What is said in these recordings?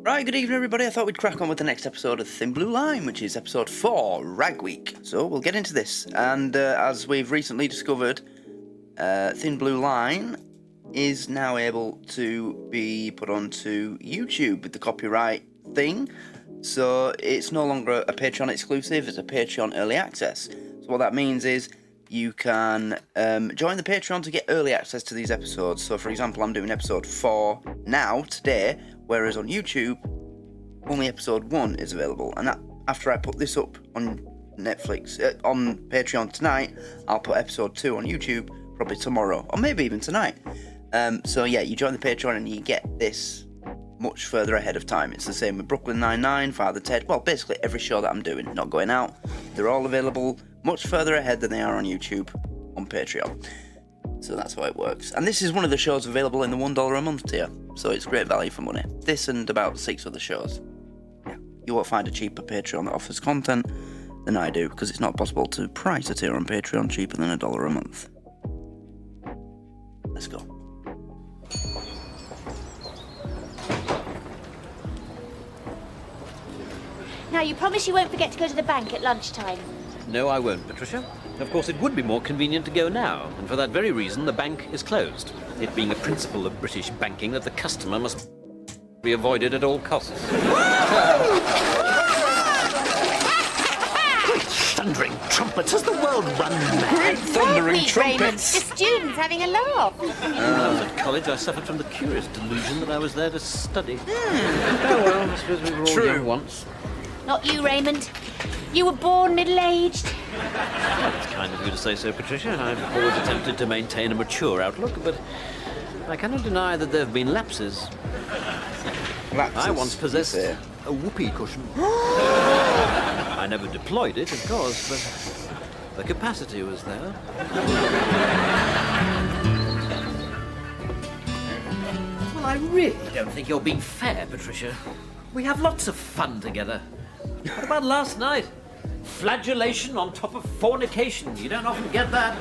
Right, good evening everybody. I thought we'd crack on with the next episode of Thin Blue Line, which is episode 4, Rag Week. So we'll get into this. And as we've recently discovered, Thin Blue Line is now able to be put onto YouTube with the copyright thing. So it's no longer a Patreon exclusive, it's a Patreon early access. So what that means is you can join the Patreon to get early access to these episodes. So for example, I'm doing episode 4 now, today, whereas on YouTube, only episode 1 is available. And after I put this up on Netflix, on Patreon tonight, I'll put episode 2 on YouTube probably tomorrow, or maybe even tonight. So yeah, you join the Patreon and you get this much further ahead of time. It's the same with Brooklyn Nine-Nine, Father Ted, well, basically every show that I'm doing, not going out. They're all available much further ahead than they are on YouTube on Patreon. So that's how it works. And this is one of the shows available in the $1 a month tier. So it's great value for money. This and about 6 other shows. Yeah, you won't find a cheaper Patreon that offers content than I do, because it's not possible to price a tier on Patreon cheaper than $1 a month. Let's go. Now, you promise you won't forget to go to the bank at lunchtime? No, I won't, Patricia. Of course, it would be more convenient to go now, and for that very reason, the bank is closed. It being a principle of British banking that the customer must be avoided at all costs. Great thundering trumpets! Has the world run mad? Great thundering trumpets! The students having a laugh. When I was at college, I suffered from the curious delusion that I was there to study. Oh well, I suppose we were all young once. Not you, Raymond. You were born middle-aged. Well, it's kind of you to say so, Patricia. I've always attempted to maintain a mature outlook, but I cannot deny that there have been lapses. I once possessed a whoopee cushion. I never deployed it, of course, but the capacity was there. Well, I really don't think you're being fair, Patricia. We have lots of fun together. What about last night? Flagellation on top of fornication. You don't often get that.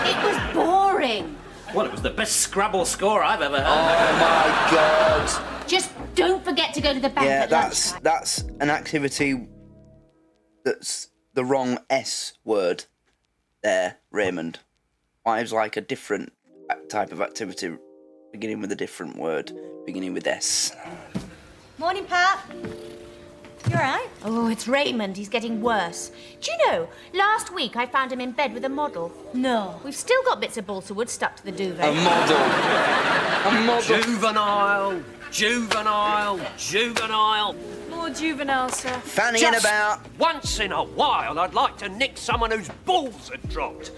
It was boring. Well, it was the best Scrabble score I've ever heard. Oh my God! Just don't forget to go to the bank at lunchtime. That's an activity that's the wrong S word there, Raymond. Wives like a different type of activity beginning with a different word, beginning with S. Morning, Pat. You all right? Oh, it's Raymond. He's getting worse. Do you know, last week I found him in bed with a model. No. We've still got bits of balsa wood stuck to the duvet. A model. A model. Juvenile, juvenile, juvenile. More juvenile, sir. Fannying about. Once in a while, I'd like to nick someone whose balls had dropped.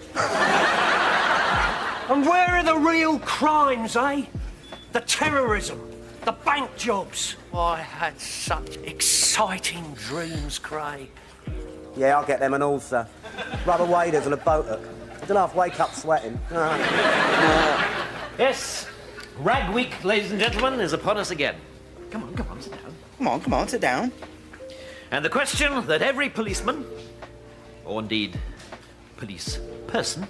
And where are the real crimes, eh? The terrorism, the bank jobs. I had such exciting dreams, Craig. Yeah, I'll get them and all, sir. Rubber waders and a boat hook. I don't know if I wake up sweating. Yes, Rag Week, ladies and gentlemen, is upon us again. Come on, sit down. Come on, sit down. And the question that every policeman, or indeed police person,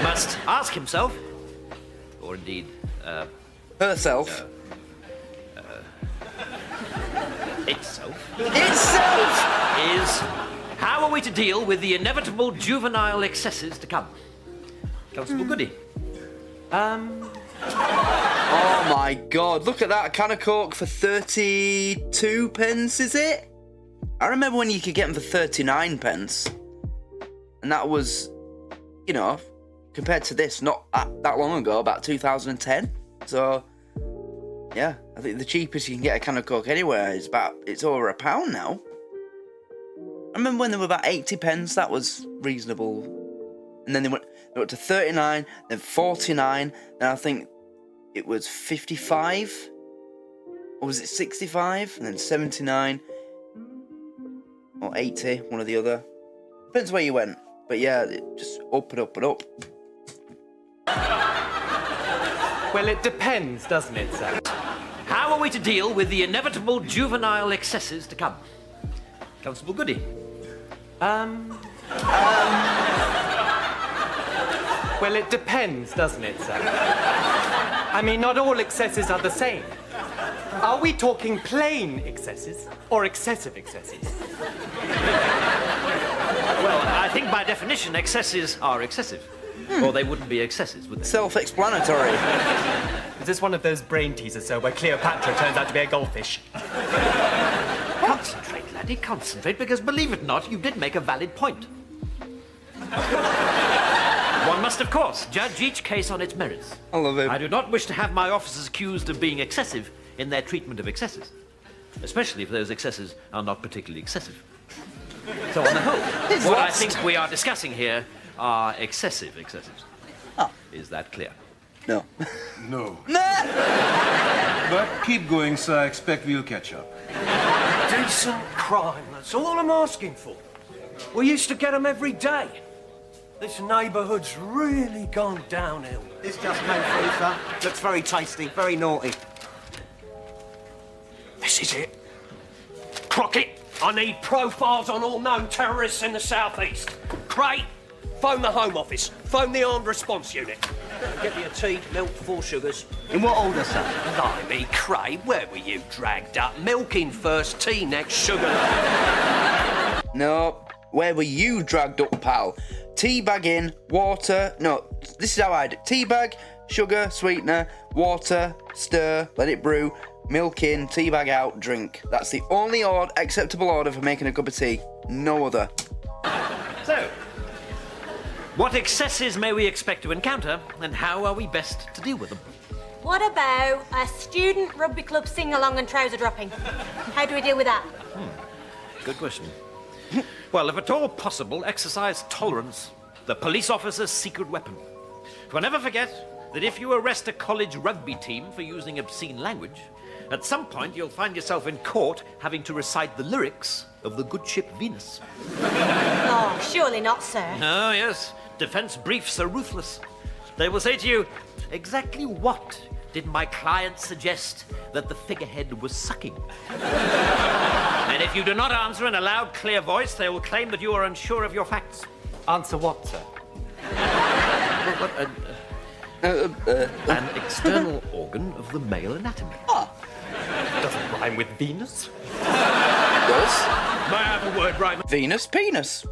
must ask himself, or indeed Herself. itself, Itself! is how are we to deal with the inevitable juvenile excesses to come? Constable Goody. Oh my God, look at that, a can of Coke for 32 pence, is it? I remember when you could get them for 39 pence. And that was, you know, compared to this, not that long ago, about 2010. So, yeah, I think the cheapest you can get a can of Coke anywhere is it's over £1 now. I remember when they were about 80 pence, that was reasonable. And then they went to 39, then 49, then I think it was 55, or was it 65, and then 79, or 80, one or the other. Depends where you went, but yeah, it just up and up and up. Well, it depends, doesn't it, sir? How are we to deal with the inevitable juvenile excesses to come? Constable Goody. Well, it depends, doesn't it, sir? I mean, not all excesses are the same. Are we talking plain excesses or excessive excesses? Well, I think by definition, excesses are excessive. Or they wouldn't be excesses, would they? Self-explanatory. Is this one of those brain teasers, sir, where Cleopatra turns out to be a goldfish? Concentrate, laddie, concentrate, because believe it or not, you did make a valid point. One must, of course, judge each case on its merits. I love him. I do not wish to have my officers accused of being excessive in their treatment of excesses, especially if those excesses are not particularly excessive. So on the whole, what I think we are discussing here are excessive excesses. Oh. Is that clear? No. No. Nah! But keep going, sir. I expect we'll catch up. Decent crime, that's all I'm asking for. We used to get them every day. This neighbourhood's really gone downhill. It's just made food, sir. Looks very tasty, very naughty. This is it. Crockett, I need profiles on all known terrorists in the southeast. Cray, phone the Home Office. Phone the Armed Response Unit. Get me a tea, milk, 4 sugars. In what order, sir? Blimey, Cray, where were you dragged up? Milk in first, tea next, sugar. No. Where were you dragged up, pal? Tea bag in, water. No, this is how I do. Tea bag, sugar, sweetener, water, stir, let it brew, milk in, tea bag out, drink. That's the only acceptable order for making a cup of tea. No other. So, what excesses may we expect to encounter, and how are we best to deal with them? What about a student rugby club sing-along and trouser dropping? How do we deal with that? Good question. Well, if at all possible, exercise tolerance, the police officer's secret weapon. For never forget that if you arrest a college rugby team for using obscene language, at some point you'll find yourself in court having to recite the lyrics of the good ship Venus. Oh, surely not, sir. Oh, yes. Defense briefs are ruthless. They will say to you, exactly what did my client suggest that the figurehead was sucking? And if you do not answer in a loud, clear voice, they will claim that you are unsure of your facts. Answer what, sir? An external organ of the male anatomy. Doesn't rhyme with Venus. Does? May I have a word, Raymond? Venus penis.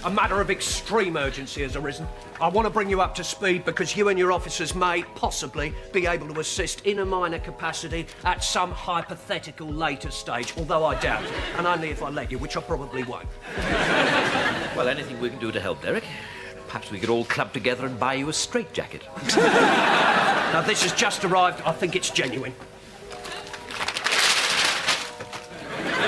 A matter of extreme urgency has arisen. I want to bring you up to speed because you and your officers may possibly be able to assist in a minor capacity at some hypothetical later stage, although I doubt it, and only if I let you, which I probably won't. Well, anything we can do to help, Derek. Perhaps we could all club together and buy you a straitjacket. Now, this has just arrived. I think it's genuine.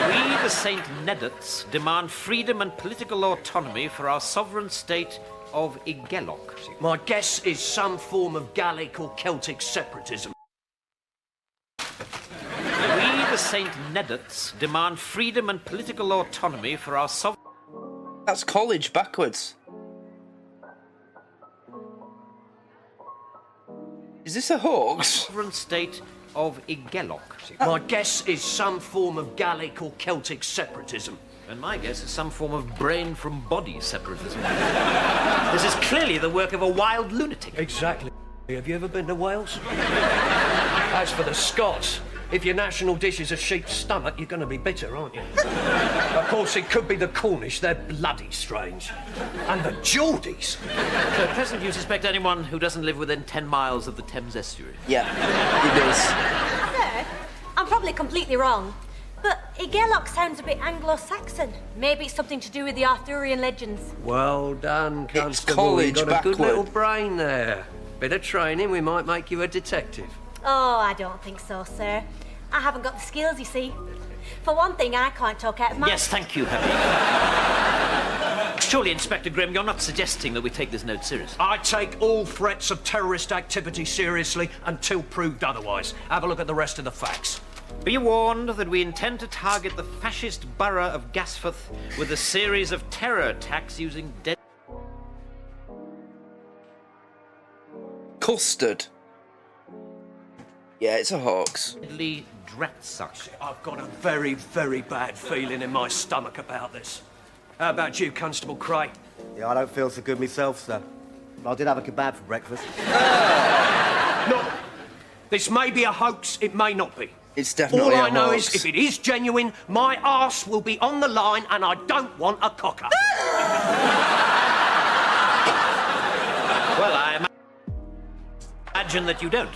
We, the St. Neddards, demand freedom and political autonomy for our sovereign state of Igelok. My guess is some form of Gallic or Celtic separatism. We, the St. Neddards, demand freedom and political autonomy for our sovereign... That's college backwards. Is this a hoax? sovereign state of Igelok. My guess is some form of Gallic or Celtic separatism. And my guess is some form of brain-from-body separatism. This is clearly the work of a wild lunatic. Exactly. Have you ever been to Wales? As for the Scots, if your national dish is a sheep's stomach, you're going to be bitter, aren't you? Of course, it could be the Cornish. They're bloody strange. And the Geordies. So at present, you suspect anyone who doesn't live within 10 miles of the Thames estuary? Yeah, he does. Sir, I'm probably completely wrong, but Igelok sounds a bit Anglo-Saxon. Maybe it's something to do with the Arthurian legends. Well done, Constable. college You've got a good backward. little brain there. Bit of training, we might make you a detective. Oh, I don't think so, sir. I haven't got the skills, you see. For one thing, I can't talk out of my... Yes, thank you, Happy. Surely, Inspector Grimm, you're not suggesting that we take this note seriously. I take all threats of terrorist activity seriously until proved otherwise. Have a look at the rest of the facts. Be warned that we intend to target the fascist borough of Gasforth with a series of terror attacks using Custard. Yeah, it's a hoax. deadly dratsuck. I've got a very, very bad feeling in my stomach about this. How about you, Constable Cray? Yeah, I don't feel so good myself, sir. But I did have a kebab for breakfast. This may be a hoax, it may not be. It's definitely All a I know hoax. is, if it is genuine, my arse will be on the line and I don't want a cocker. Well, I imagine that you don't.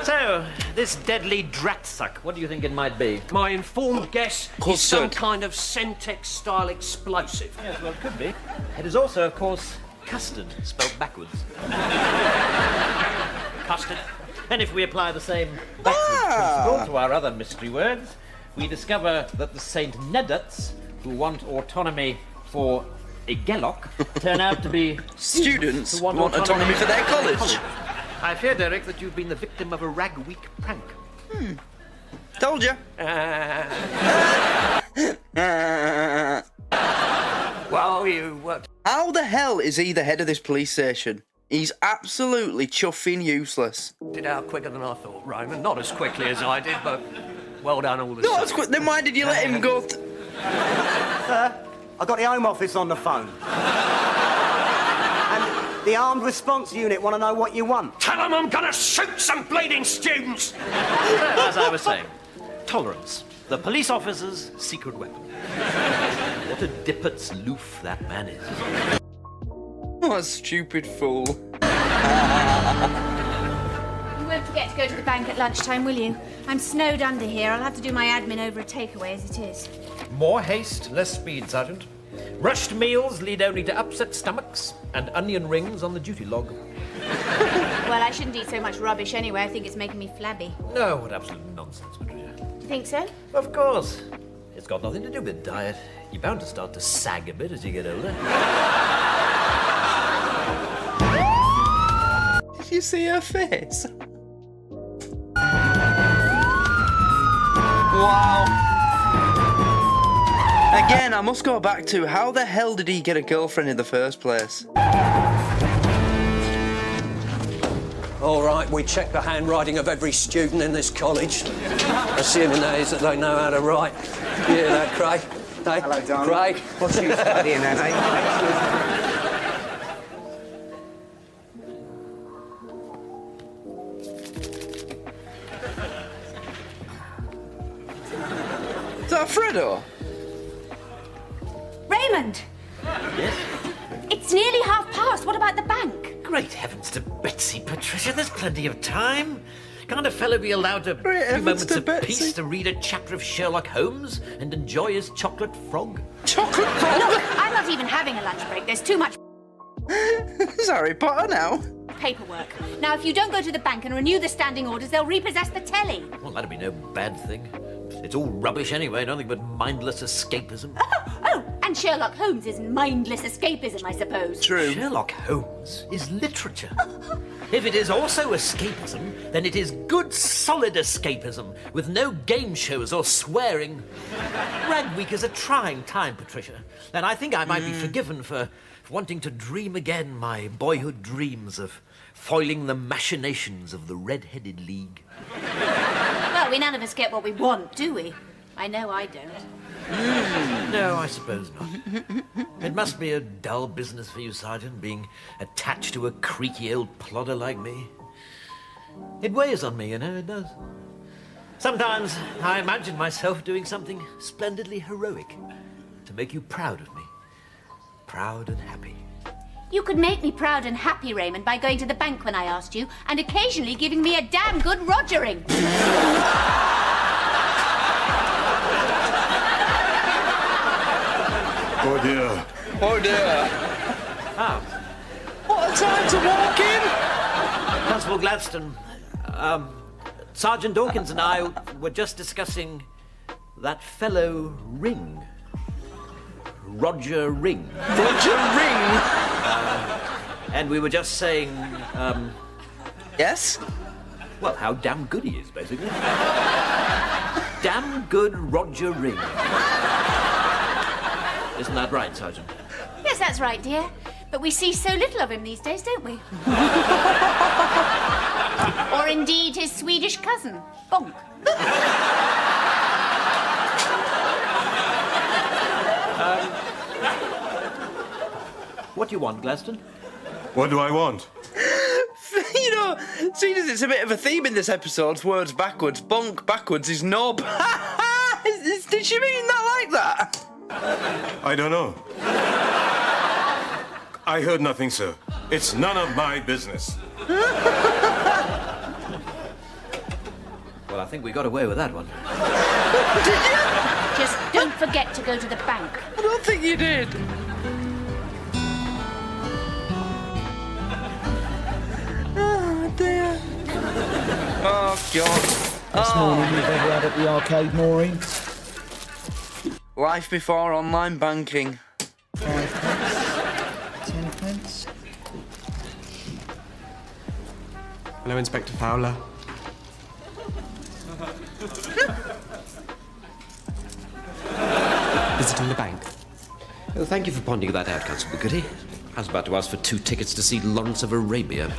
So, this deadly dratsuck, what do you think it might be? My informed guess is some Custard. kind of Sentex-style explosive. Yes, well, it could be. It is also, of course, custard, spelled backwards. Custard. And if we apply the same backwards principle to our other mystery words, we discover that the St. Nedots, who want autonomy for a Gellock, turn out to be Students who want autonomy for their college. I fear, Derek, that you've been the victim of a Rag Week prank. Told you. Well, How the hell is he the head of this police station? He's absolutely chuffing useless. did out quicker than I thought, Roman. Not as quickly as I did, but well done all the No, same. that's quick. Then why did you let him go? I got the Home Office on the phone. And the Armed Response Unit want to know what you want. Tell them I'm gonna shoot some bleeding students! As I was saying, tolerance. The police officer's secret weapon. What a dippert's loof that man is. What a stupid fool. You won't forget to go to the bank at lunchtime, will you? I'm snowed under here. I'll have to do my admin over a takeaway as it is. More haste, less speed, Sergeant. Rushed meals lead only to upset stomachs and onion rings on the duty log. Well, I shouldn't eat so much rubbish anyway. I think it's making me flabby. No, what absolute nonsense, Patricia. You think so? Of course. It's got nothing to do with diet. You're bound to start to sag a bit as you get older. Did you see her face? Wow. Again, I must go back to how the hell did he get a girlfriend in the first place? All right, we check the handwriting of every student in this college. Assuming that is that they know how to write. You hear that, Craig? Hey? Hello, Don. Craig? What's you studying then, eh? Is that Fredo? Raymond! Yes? It's nearly past. What about the bank? Great heavens to Betsy, Patricia. There's plenty of time. Can't a fellow be allowed a Great few heavens moments to of Betsy. peace to read a chapter of Sherlock Holmes and enjoy his chocolate frog? Chocolate frog? Look, I'm not even having a lunch break. There's too much It's Harry Potter now. paperwork. Now, if you don't go to the bank and renew the standing orders, they'll repossess the telly. Well, that'd be no bad thing. It's all rubbish anyway, nothing but mindless escapism. Oh, and Sherlock Holmes is mindless escapism, I suppose. True. Sherlock Holmes is literature. If it is also escapism, then it is good, solid escapism, with no game shows or swearing. Rag Week is a trying time, Patricia, and I think I might be forgiven for wanting to dream again my boyhood dreams of foiling the machinations of the Red-Headed League. Well, we none of us get what we want, do we? I know I don't. No, I suppose not. It must be a dull business for you, Sergeant, being attached to a creaky old plodder like me. It weighs on me, you know, it does. Sometimes I imagine myself doing something splendidly heroic to make you proud of me. Proud and happy. You could make me proud and happy, Raymond, by going to the bank when I asked you, and occasionally giving me a damn good rogering. Oh dear. Oh dear. Ah, What a time to walk in! Constable Gladstone, Sergeant Dawkins and I were just discussing that fellow Ring. Roger Ring. Roger Ring! And we were just saying, Yes? well, how damn good he is, basically. Damn good Roger Ring. Isn't that right, Sergeant? Yes, that's right, dear. But we see so little of him these days, don't we? Or indeed his Swedish cousin, Bonk. What do you want, Gladstone? What do I want? You know, Seeing as it's a bit of a theme in this episode, words backwards, bonk backwards is knob. Did she mean that like that? I don't know. I heard nothing, sir. It's none of my business. Well, I think we got away with that one. Did you? Just don't forget to go to the bank. I don't think you did. Oh, dear. Oh, God. This morning you've ever had at the arcade, Maureen? Life before online banking. 5 pence. 10 pence. Hello, Inspector Fowler. Visiting the bank. Oh, thank you for pointing that out, Constable Goody. I was about to ask for 2 tickets to see Lawrence of Arabia. Do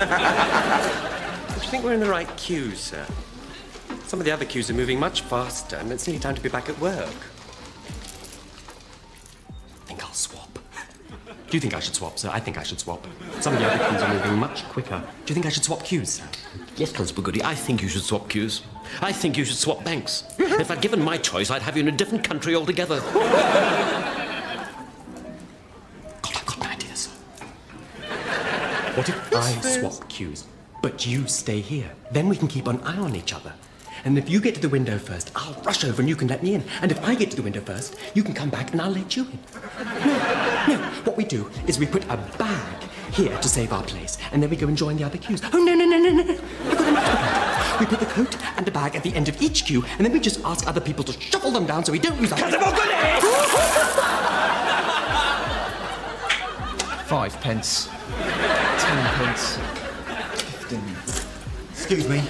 you think we're in the right queues, sir? Some of the other queues are moving much faster, and it's nearly time to be back at work. I think I'll swap. Do you think I should swap, sir? I think I should swap. Some of the other queues are moving much quicker. Do you think I should swap queues, sir? Yes, Constable Goody, I think you should swap queues. I think you should swap banks. If I'd given my choice, I'd have you in a different country altogether. God, I've got an idea, sir. What if I swap queues, but you stay here? Then we can keep an eye on each other. And if you get to the window first, I'll rush over and you can let me in. And if I get to the window first, you can come back and I'll let you in. No, what we do is we put a bag here to save our place, and then we go and join the other queues. Oh, no. I've got a much better idea. We put the coat and the bag at the end of each queue, and then we just ask other people to shuffle them down so we don't lose our... 5 pence. 10 pence. 15. Excuse me.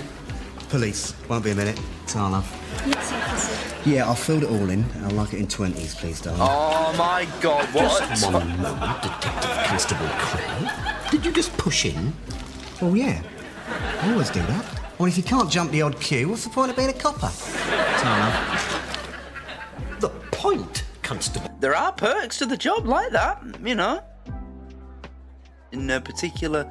Police. Won't be a minute. Tarlov. Yes, officer. Yeah, I'll fill it all in. I'll like it in 20s, please, darling. Oh, my God, what? Just one moment, Detective Constable Cray. Did you just push in? Oh, yeah. I always do that. Well, if you can't jump the odd queue, what's the point of being a copper? Tarlov. The point, Constable. There are perks to the job like that, you know. In particular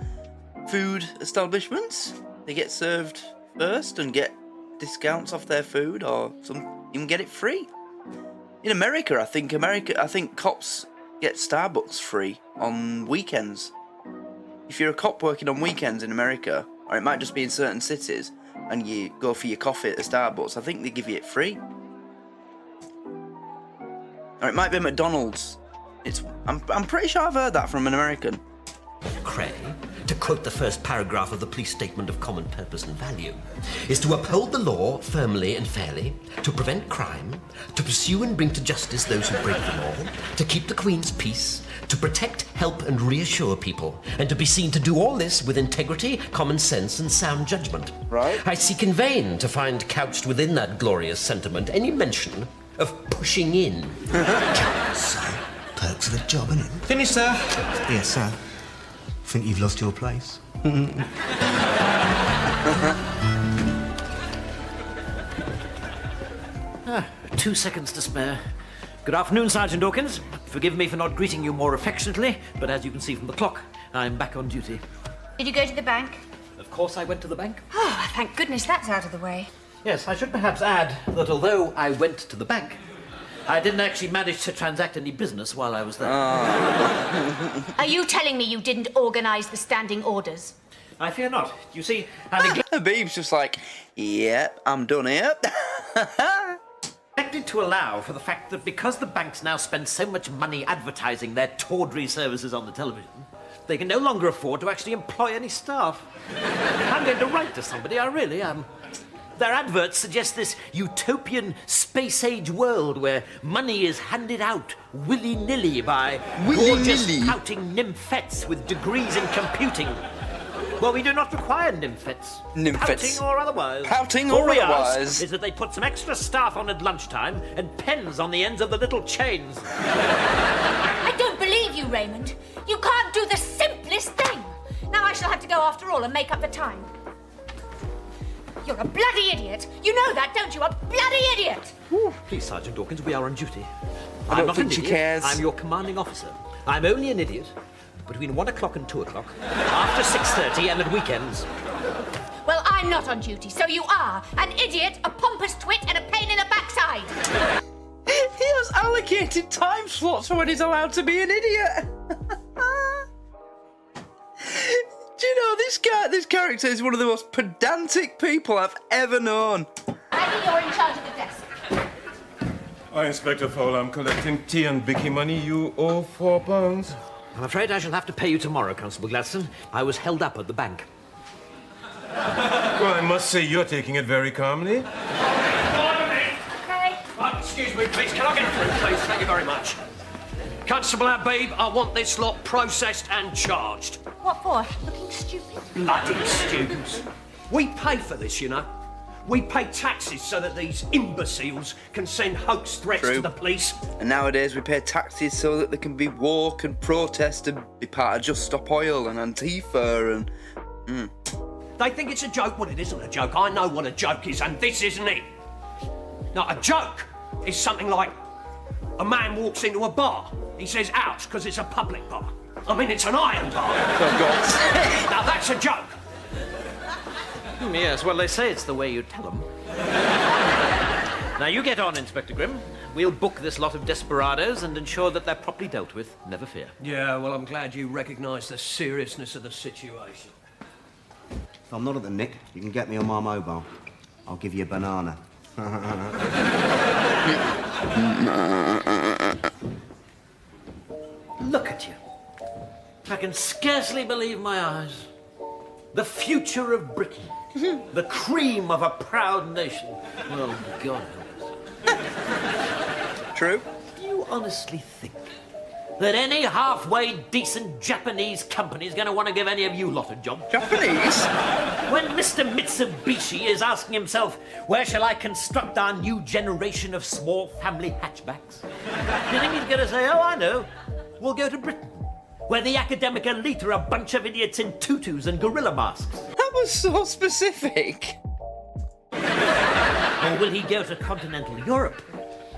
food establishments, they get served first and get discounts off their food, or some even get it free. In America, I think cops get Starbucks free on weekends. If you're a cop working on weekends in America, or it might just be in certain cities, and you go for your coffee at the Starbucks, I think they give you it free. Or it might be McDonald's. I'm pretty sure I've heard that from an American. Cray, to quote the first paragraph of the police statement of common purpose and value, is to uphold the law firmly and fairly, to prevent crime, to pursue and bring to justice those who break the law, to keep the Queen's peace, to protect, help and reassure people, and to be seen to do all this with integrity, common sense and sound judgment. Right. I seek in vain to find couched within that glorious sentiment any mention of pushing in. So, perks of the job, innit? Finished, sir. Yes, sir. Think you've lost your place? 2 seconds to spare. Good afternoon, Sergeant Dawkins. Forgive me for not greeting you more affectionately, but as you can see from the clock, I'm back on duty. Did you go to the bank? Of course I went to the bank. Oh, thank goodness that's out of the way. Yes, I should perhaps add that although I went to the bank, I didn't actually manage to transact any business while I was there. Are you telling me you didn't organise the standing orders? I fear not. You see, I Habib's just like, yep, I'm done here. neglected to allow for the fact that because the banks now spend so much money advertising their tawdry services on the television, they can no longer afford to actually employ any staff. I'm going to write to somebody, I really am. Their adverts suggest this utopian space-age world where money is handed out willy-nilly by gorgeous pouting nymphets with degrees in computing. Well, we do not require nymphets. Nymphets. Pouting or otherwise. Pouting All or we otherwise. ask is that they put some extra staff on at lunchtime and pens on the ends of the little chains. I don't believe you, Raymond. You can't do the simplest thing. Now I shall have to go after all and make up the time. You're a bloody idiot. You know that, don't you? A bloody idiot. Ooh, please, Sergeant Dawkins, we are on duty. I I'm don't not think an she idiot. cares. I'm your commanding officer. I'm only an idiot between 1 o'clock and 2 o'clock, after 6:30 and at weekends. I'm not on duty, so you are. An idiot, a pompous twit, and a pain in the backside. He has allocated time slots for when he's allowed to be an idiot. Do you know, this character is one of the most pedantic people I've ever known. Maggie, you're in charge of the desk. Hi, Inspector Fowler. I'm collecting tea and Bicky money. You owe £4. I'm afraid I shall have to pay you tomorrow, Constable Gladstone. I was held up at the bank. Well, I must say you're taking it very calmly. Okay. Excuse me, please. Can I get through, please? Thank you very much. Constable Habib, I want this lot processed and charged. What for? Looking stupid? Bloody students. We pay for this, you know. We pay taxes so that these imbeciles can send hoax threats True. to the police. And nowadays we pay taxes so that there can be walk and protest and be part of Just Stop Oil and Antifa and... They think it's a joke. Well, it isn't a joke. I know what a joke is, and this isn't it. Now, a joke is something like a man walks into a bar. He says, ouch, because it's a public bar. I mean, it's an iron bar. For God's sake. Now, that's a joke. Yes, well, they say it's the way you tell them. Now, you get on, Inspector Grimm. We'll book this lot of desperados and ensure that they're properly dealt with. Never fear. Yeah, well, I'm glad you recognise the seriousness of the situation. If I'm not at the Nick, you can get me on my mobile. I'll give you a banana. Look at you. I can scarcely believe my eyes. The future of Britain. The cream of a proud nation. Oh, God help us. True. Do you honestly think that any halfway decent Japanese company is going to want to give any of you lot a job? Japanese? When Mr. Mitsubishi is asking himself, where shall I construct our new generation of small family hatchbacks? Do you think he's going to say, oh, I know, we'll go to Britain, where the academic elite are a bunch of idiots in tutus and gorilla masks? That was so specific. Or will he go to continental Europe,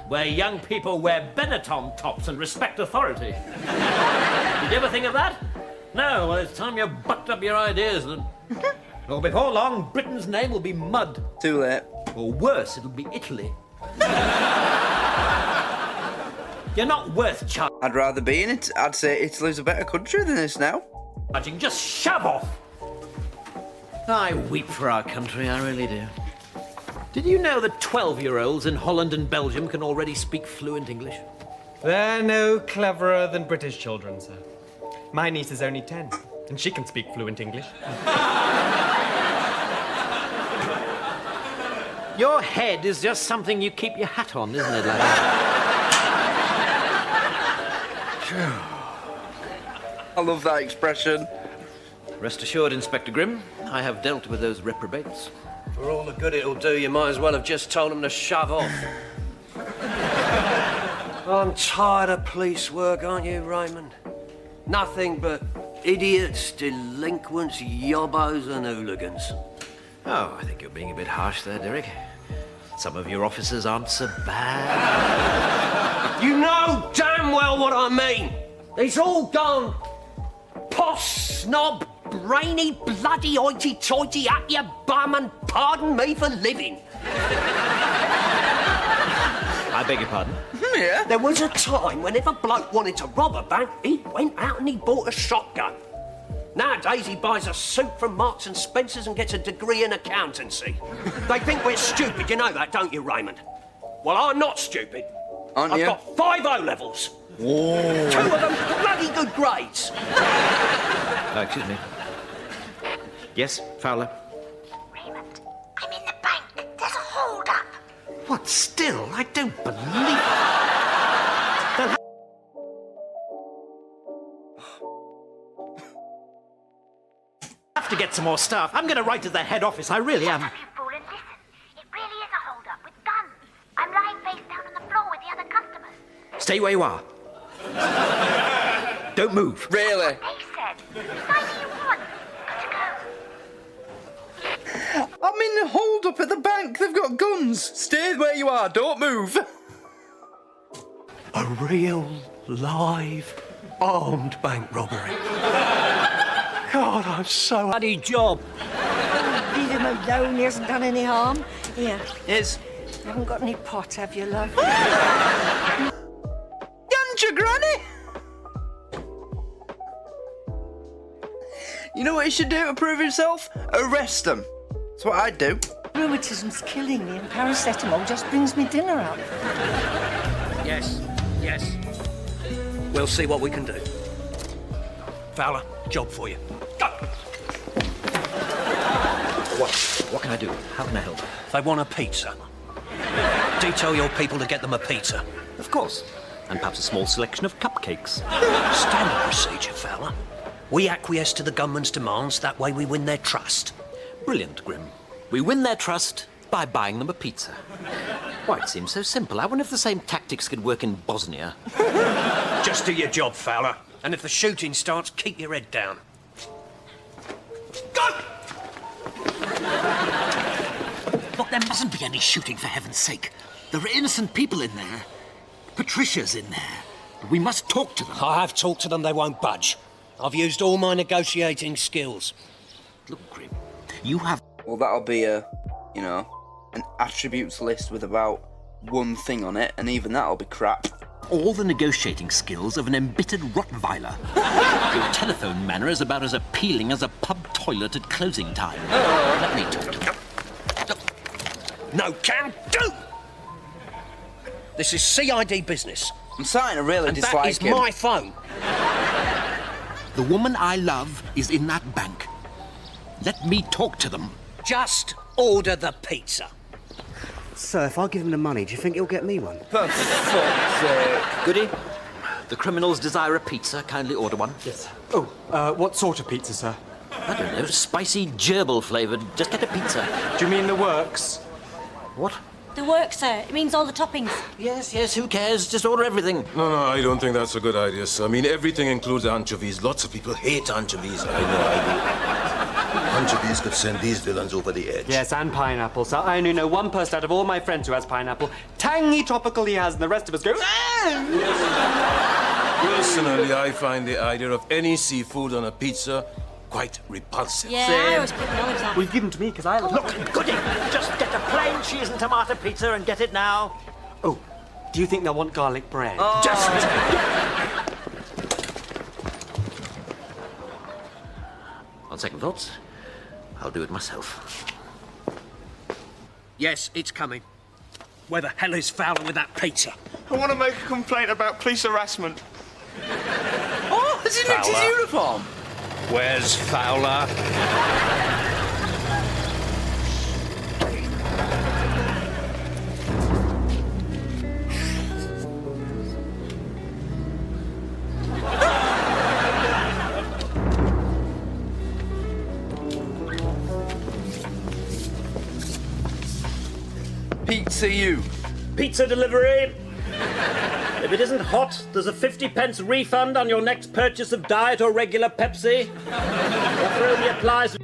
where young people wear Benetton tops and respect authority? Did you ever think of that? No, well, it's time you bucked up your ideas then. Well, before long, Britain's name will be mud. Too late. Or worse, it'll be Italy. You're not worth charging. I'd rather be in it. I'd say Italy's a better country than this now. Just shove off. I weep for our country, I really do. Did you know that 12-year-olds in Holland and Belgium can already speak fluent English? They're no cleverer than British children, sir. My niece is only 10, and she can speak fluent English. Your head is just something you keep your hat on, isn't it, lad? I love that expression. Rest assured, Inspector Grimm, I have dealt with those reprobates. For all the good it'll do, you might as well have just told them to shove off. I'm tired of police work, aren't you, Raymond? Nothing but idiots, delinquents, yobbos and hooligans. Oh, I think you're being a bit harsh there, Derek. Some of your officers aren't so bad. You know damn well what I mean. It's all gone posh, snob, brainy, bloody hoity-toity at your bum and pardon me for living. I beg your pardon? Yeah. There was a time when if a bloke wanted to rob a bank, he went out and he bought a shotgun. Nowadays, he buys a suit from Marks and Spencer's and gets a degree in accountancy. They think we're stupid, you know that, don't you, Raymond? Well, I'm not stupid. Aren't I've you? got 5 O-levels. Whoa. 2 of them bloody good grades. Excuse me. Yes, Fowler? Raymond, I'm in the bank. There's a hold-up. What, still? I don't believe it. Have to get some more staff. I'm going to write to the head office. I really am. Shut up, you fool, and listen. It really is a hold-up with guns. I'm lying face down on the floor with the other customers. Stay where you are. Don't move. Really? They said. Neither you want. Got to go. I'm in a hold up at the bank. They've got guns. Stay where you are. Don't move. A real, live, armed bank robbery. God, I'm so bloody job. Leave him alone, he hasn't done any harm. Here, Yes. you haven't got any pot, have you, love? Ganja, Granny! You know what he should do to prove himself? Arrest him. That's what I'd do. Rheumatism's killing me and paracetamol just brings me dinner up. Yes, yes. We'll see what we can do. Fowler, job for you. Go! What can I do? How can I help? They want a pizza. Detail your people to get them a pizza. Of course. And perhaps a small selection of cupcakes. Standard procedure, Fowler. We acquiesce to the gunman's demands, that way we win their trust. Brilliant, Grim. We win their trust by buying them a pizza. Why, it seems so simple. I wonder if the same tactics could work in Bosnia. Just do your job, Fowler. And if the shooting starts, keep your head down. Go! Look, there mustn't be any shooting, for heaven's sake. There are innocent people in there. Patricia's in there. We must talk to them. I have talked to them, they won't budge. I've used all my negotiating skills. Look, Grim, you have... Well, that'll be an attributes list with about one thing on it, and even that'll be crap. all the negotiating skills of an embittered Rottweiler. Your telephone manner is about as appealing as a pub toilet at closing time. Let me talk to you. No can do! This is CID business. I'm starting to really dislike that is him. my phone. The woman I love is in that bank. Let me talk to them. Just order the pizza. Sir, if I give him the money, do you think he'll get me one? For fuck's sake. Goody, the criminals desire a pizza. Kindly order one. Yes. Oh, what sort of pizza, sir? I don't know, spicy gerbil flavoured. Just get a pizza. Do you mean the works? What? The work, sir. It means all the toppings. Yes, who cares? Just order everything. No, I don't think that's a good idea, sir. I mean, everything includes anchovies. Lots of people hate anchovies. I know. Anchovies could send these villains over the edge. Yes, and pineapple, sir. I only know one person out of all my friends who has pineapple. Tangy tropical he has, and the rest of us go... Personally, I find the idea of any seafood on a pizza quite repulsive. Yeah, I always acknowledge that. Well, give them to me, because I love... Look, Goody, just get a plain cheese and tomato pizza and get it now. Oh, do you think they'll want garlic bread? Just... On second thoughts, I'll do it myself. Yes, it's coming. Where the hell is Fowler with that pizza? I want to make a complaint about police harassment. Oh, has he nicked his uniform? Where's Fowler? Pizza you. Pizza delivery. If it isn't hot, there's a 50p refund on your next purchase of diet or regular Pepsi. Offer only applies...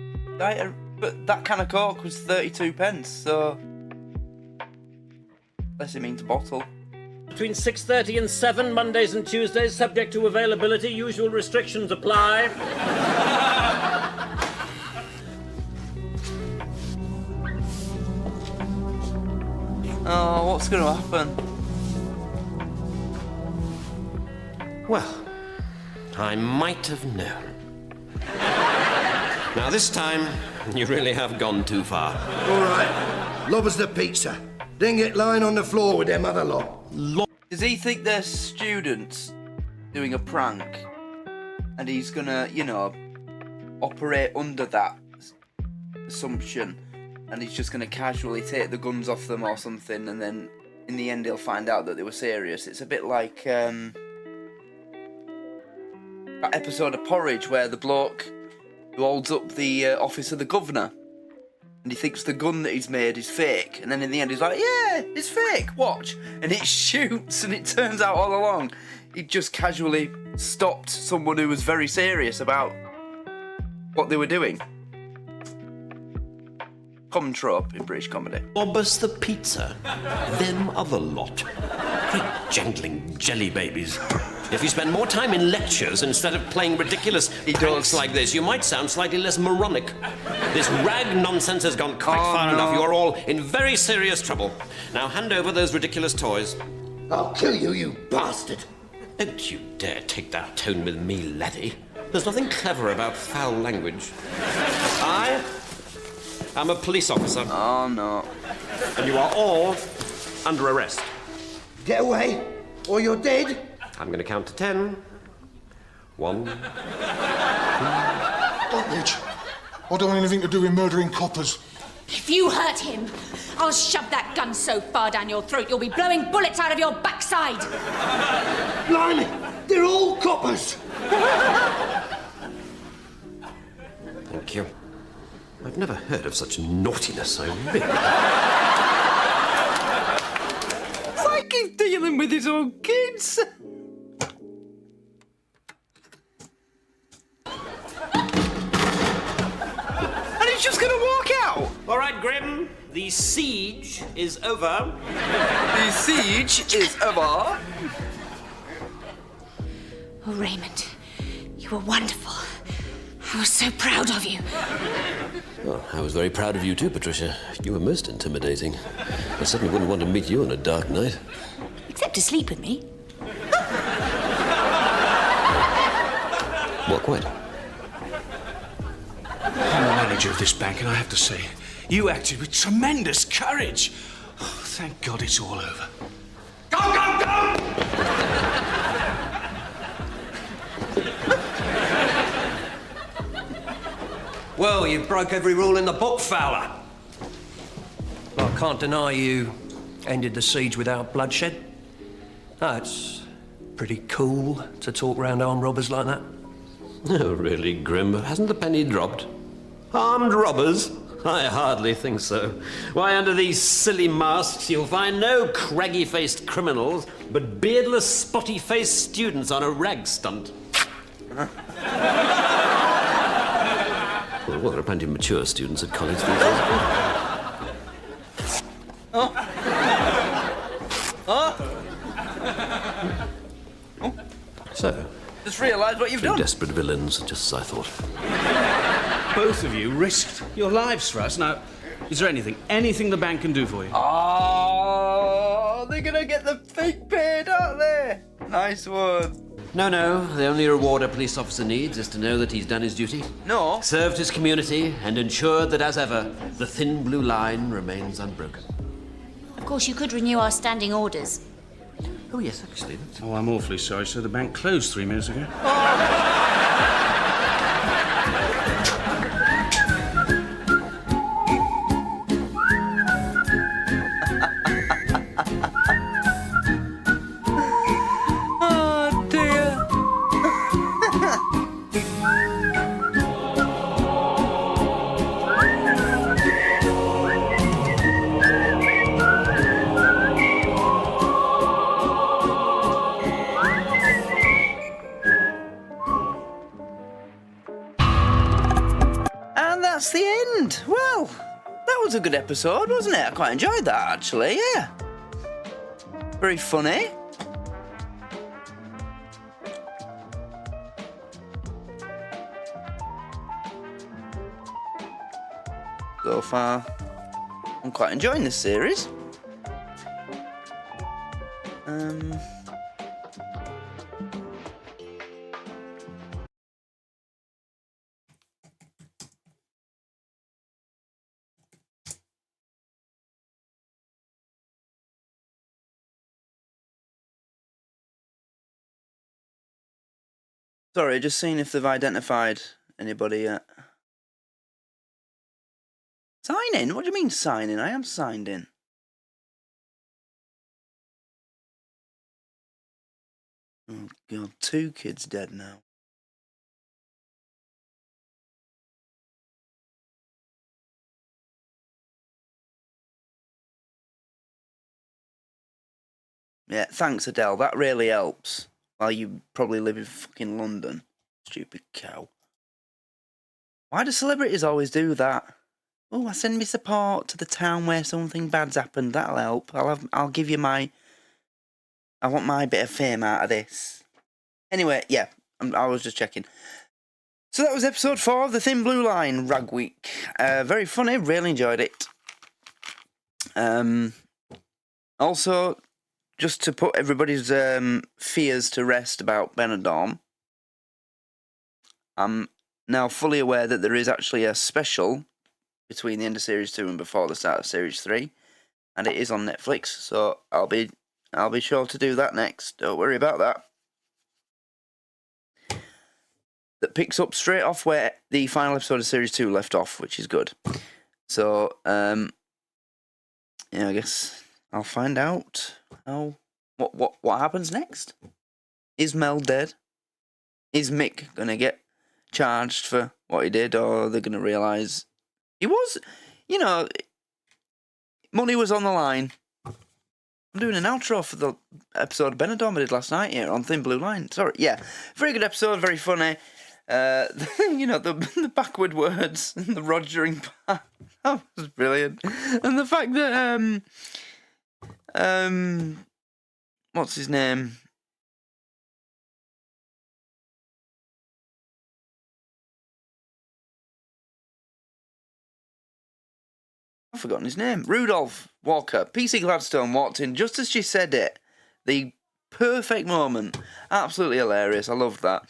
But that can of Coke was 32p, so... Unless it means bottle. Between 6:30 and 7, Mondays and Tuesdays, subject to availability. Usual restrictions apply. Oh, what's going to happen? Well, I might have known. Now, this time, you really have gone too far. All right, lob us the pizza. Then get lying on the floor with them other lot. Does he think they're students doing a prank? And he's gonna, you know, operate under that assumption. And he's just gonna casually take the guns off them or something, and then in the end he'll find out that they were serious. It's a bit like that episode of Porridge where the bloke who holds up the office of the governor, and he thinks the gun that he's made is fake, and then in the end he's like, yeah, it's fake, watch, and it shoots, and it turns out all along he just casually stopped someone who was very serious about what they were doing. Common trope in British comedy. Lob us the pizza. Them other lot. Great jangling jelly babies. If you spend more time in lectures instead of playing ridiculous pranks like this, you might sound slightly less moronic. This rag nonsense has gone quite far enough. You're all in very serious trouble. Now hand over those ridiculous toys. I'll kill you, you bastard! Don't you dare take that tone with me, laddie. There's nothing clever about foul language. I am a police officer. Oh, no. And you are all under arrest. Get away, or you're dead. I'm going to count to 10. 1, 2... Rutledge, I don't want anything to do with murdering coppers. If you hurt him, I'll shove that gun so far down your throat you'll be blowing bullets out of your backside. Blimey, they're all coppers. Thank you. I've never heard of such naughtiness, I really... It's like he's dealing with his own kids. And he's just going to walk out. All right, Grim, the siege is over. The siege is over. Oh, Raymond, you were wonderful. I was so proud of you. Well, I was very proud of you too, Patricia. You were most intimidating. I certainly wouldn't want to meet you on a dark night. Except to sleep with me. What, quite? I'm the manager of this bank, and I have to say, you acted with tremendous courage. Oh, thank God it's all over. Go, go, go! Well, you broke every rule in the book, fella. Well, I can't deny you ended the siege without bloodshed. No, it's pretty cool to talk round armed robbers like that. Oh, really, Grim? Hasn't the penny dropped? Armed robbers? I hardly think so. Why, under these silly masks, you'll find no craggy-faced criminals, but beardless, spotty-faced students on a rag stunt. Well, there are plenty of mature students at college these days. Oh. Oh. Oh. So, just realised what you've done. Desperate villains, just as I thought. Both of you risked your lives for us. Now, is there anything the bank can do for you? Oh, they're going to get the fake paid, aren't they? Nice one. No, the only reward a police officer needs is to know that he's done his duty. No. Served his community and ensured that, as ever, the thin blue line remains unbroken. Of course, you could renew our standing orders. Oh, yes, actually. Oh, I'm awfully sorry, sir. The bank closed 3 minutes ago. Oh, dear. And that's the end. Well, that was a good episode, wasn't it? I quite enjoyed that, actually, yeah. Very funny. So far, I'm quite enjoying this series. Sorry, just seeing if they've identified anybody yet. Sign in? What do you mean sign in? I am signed in. Oh God, 2 kids dead now. Yeah, thanks Adele, that really helps. While you probably live in fucking London. Stupid cow. Why do celebrities always do that? Oh, I send me support to the town where something bad's happened. That'll help. I'll give you my... I want my bit of fame out of this. Anyway, yeah, I was just checking. So that was episode 4 of The Thin Blue Line, Rag Week. Very funny, really enjoyed it. Also, just to put everybody's fears to rest about Benidorm, I'm now fully aware that there is actually a special between the end of Series 2 and before the start of Series 3, and it is on Netflix, so I'll be sure to do that next. Don't worry about that. That picks up straight off where the final episode of Series 2 left off, which is good. So, yeah, I guess I'll find out what happens next. Is Mel dead? Is Mick gonna get charged for what he did, or are they gonna realise he was, money was on the line. I'm doing an outro for the episode of Benidorm I did last night here on Thin Blue Line. Sorry, yeah, very good episode, very funny. The backward words and the Rogering part, that was brilliant. And the fact that what's his name? I've forgotten his name. Rudolph Walker. PC Gladstone walked in just as she said it. The perfect moment. Absolutely hilarious. I loved that.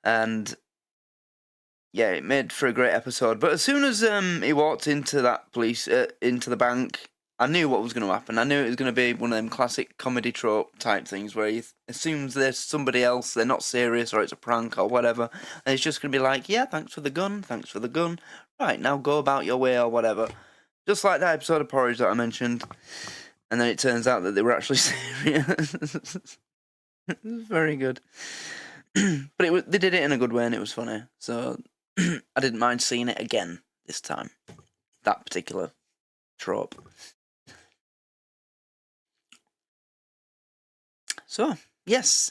And yeah, it made for a great episode. But as soon as he walked into that into the bank, I knew what was going to happen. I knew it was going to be one of them classic comedy trope type things where he assumes there's somebody else, they're not serious, or it's a prank or whatever. And it's just going to be like, yeah, thanks for the gun. Right, now go about your way or whatever. Just like that episode of Porridge that I mentioned. And then it turns out that they were actually serious. It was very good. But they did it in a good way and it was funny. So I didn't mind seeing it again this time. That particular trope. So, yes.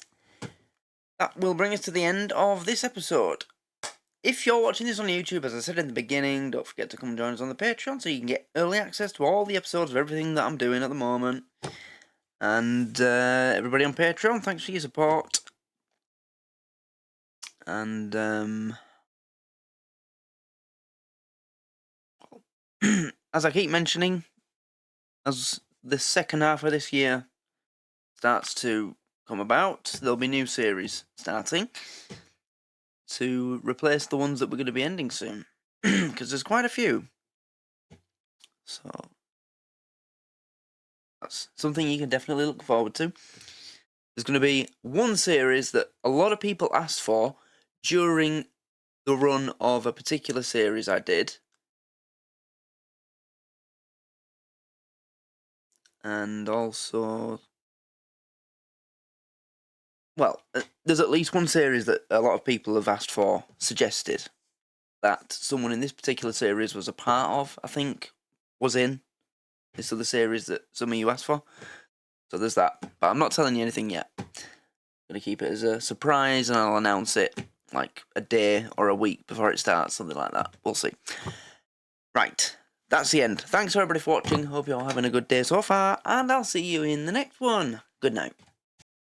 That will bring us to the end of this episode. If you're watching this on YouTube, as I said in the beginning, don't forget to come join us on the Patreon so you can get early access to all the episodes of everything that I'm doing at the moment. And everybody on Patreon, thanks for your support. And as I keep mentioning, as the second half of this year starts to come about, there'll be new series starting to replace the ones that we're going to be ending soon, because there's quite a few. So that's something you can definitely look forward to. There's going to be one series that a lot of people asked for during the run of a particular series I did. And also, well, there's at least one series that a lot of people have asked for, suggested, that someone in this particular series was a part of, I think, was in this other series that some of you asked for. So there's that. But I'm not telling you anything yet. I'm going to keep it as a surprise and I'll announce it like a day or a week before it starts, something like that. We'll see. Right. That's the end. Thanks everybody for watching. Hope you're all having a good day so far, and I'll see you in the next one. Good night.